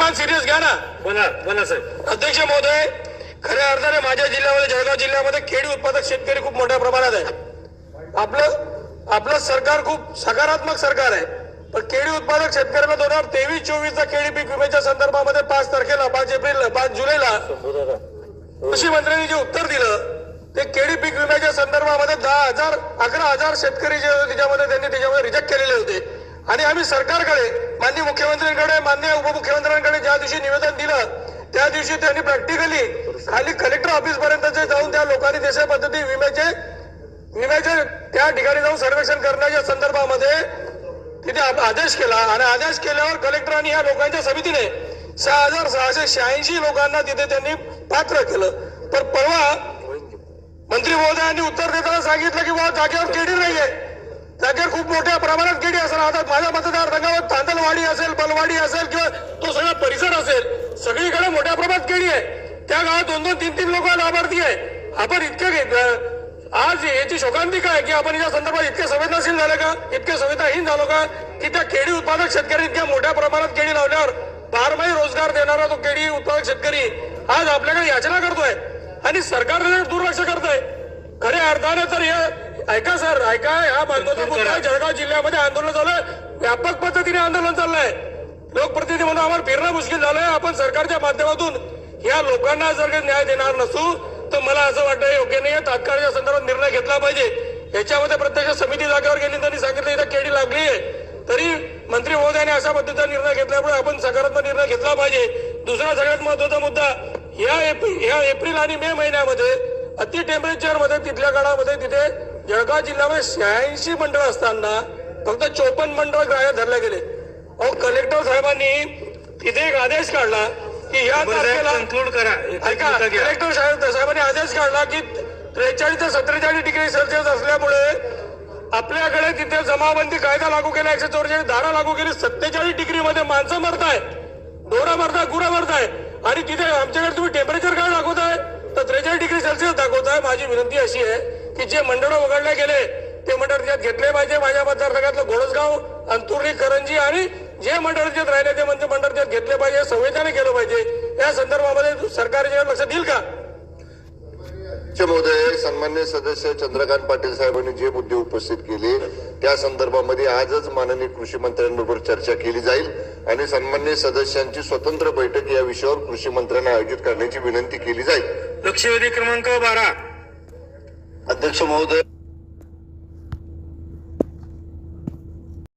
थोडं सिरियस घ्या ना. बोला बोला साहेब. अध्यक्ष महोदय, खऱ्या अर्थाने माझ्या जिल्ह्यामध्ये जळगाव जिल्ह्यामध्ये केळी उत्पादक शेतकरी खूप मोठ्या प्रमाणात आहे. आपलं सरकार खूप सकारात्मक सरकार आहे. पण केळी उत्पादक शेतकऱ्यांना 2023-24चा केळी पीक विम्याच्या संदर्भामध्ये 5 तारखेला 5 एप्रिल 5 जुलैला कृषी मंत्र्यांनी जे उत्तर दिलं ते केळी पीक विम्याच्या संदर्भामध्ये 11,000 शेतकरी जे होते त्याच्यामध्ये रिजेक्ट केलेले होते. आणि आम्ही सरकारकडे माननीय मुख्यमंत्र्यांकडे माननीय उपमुख्यमंत्र्यांकडे ज्या दिवशी निवेदन दिलं त्या दिवशी त्यांनी प्रॅक्टिकली खाली कलेक्टर ऑफिस पर्यंत जाऊन त्या लोकांनी देशा पद्धती विम्याचे त्या ठिकाणी जाऊन सर्वेक्षण करण्याच्या संदर्भामध्ये तिथे आदेश केला. आणि आदेश केल्यावर कलेक्टरांनी या लोकांच्या समितीने 6,686 लोकांना तिथे त्यांनी पात्र केलं. तर परवा मंत्री महोदयांनी उत्तर देताना सांगितलं की बाबा जागेवर केळी नाहीये, जागेवर खूप मोठ्या प्रमाणात केळी असेल. आता माझ्या मतदारसंघावर तांदलवाडी असेल, बलवाडी असेल किंवा तो सगळा परिसर असेल, सगळीकडे मोठ्या प्रमाणात केळी आहे. त्या गावात 2-2, 3-3 लोक लाभार्थी आहे. आपण इतके आज याची शोकांतिका आहे की आपण या संदर्भात इतके संवेदनशील झाले का, इतके संवेदनहीन झालो का की त्या केळी उत्पादक शेतकरी इतक्या मोठ्या प्रमाणात केळी लावल्यावर बारमाही रोजगार देणारा तो केळी उत्पादक शेतकरी आज आपल्याकडे याचना करतोय आणि सरकार दुर्लक्ष करतोय. खऱ्या अर्थाने तर हे ऐका सर, ऐका, हा मुद्दा जळगाव जिल्ह्यामध्ये आंदोलन चाललंय, व्यापक पद्धतीने आंदोलन चाललंय. लोकप्रतिनिधी म्हणून आम्हाला फिरणं मुश्किल झालंय. आपण सरकारच्या माध्यमातून या लोकांना जर काही न्याय देणार नसू तर मला असं वाटतं योग्य नाही. तात्काळच्या संदर्भात निर्णय घेतला पाहिजे. याच्यामध्ये प्रत्यक्ष समिती जागेवर गेली त्यांनी सांगितलं इथं केळी लागली आहे, तरी मंत्री महोदयाने अशा पद्धतीचा निर्णय घेतल्यामुळे आपण सकारात्मक निर्णय घेतला पाहिजे. दुसरा सगळ्यात महत्वाचा मुद्दा, या एप्रिल आणि मे महिन्यामध्ये अति टेम्परेचर मध्ये तिथल्या काळामध्ये तिथे जळगाव जिल्ह्यामध्ये 86 मंडळ असताना फक्त 54 मंडळ ग्राह्य धरले गेले. अहो, कलेक्टर साहेबांनी तिथे एक आदेश काढला की या तारखेला कन्क्लूड करा. कलेक्टर साहेबांनी आदेश काढला की 43 ते 47 डिग्री सेल्सिअस असल्यामुळे आपल्याकडे तिथे जमावबंदी कायदा लागू केला, 144 धारा लागू केली. 47 डिग्री मध्ये माणसं मरताय, ढोरं मरताय, गुरं मरताय आणि तिथे आमच्याकडे तुम्ही टेम्परेचर काय दाखवताय तर 43 डिग्री सेल्सिअस दाखवताय. माझी विनंती अशी आहे की जे मंडळ वगळले गेले ते मंडळ त्यात घेतले पाहिजे. माझ्या मतदारसंघातलं घोडसगाव, अंतुर्ली, करंजी आणि जे मंडळ त्यात राहिले ते मंडळ त्यात घेतले पाहिजे, संवेदने केलं पाहिजे. या संदर्भामध्ये सरकारच्या लक्ष देईल का? महोदय, सन्मान्य सदस्य चंद्रकांत पाटील साहेबांनी जे मुद्दे उपस्थित केले त्या संदर्भामध्ये आजच माननीय कृषी मंत्र्यांबरोबर चर्चा केली जाईल आणि सन्मान्य सदस्यांची स्वतंत्र बैठक या विषयावर कृषी मंत्र्यांना आयोजित करण्याची विनंती केली जाईल. लक्षवेधी क्रमांक 12. अध्यक्ष महोदय.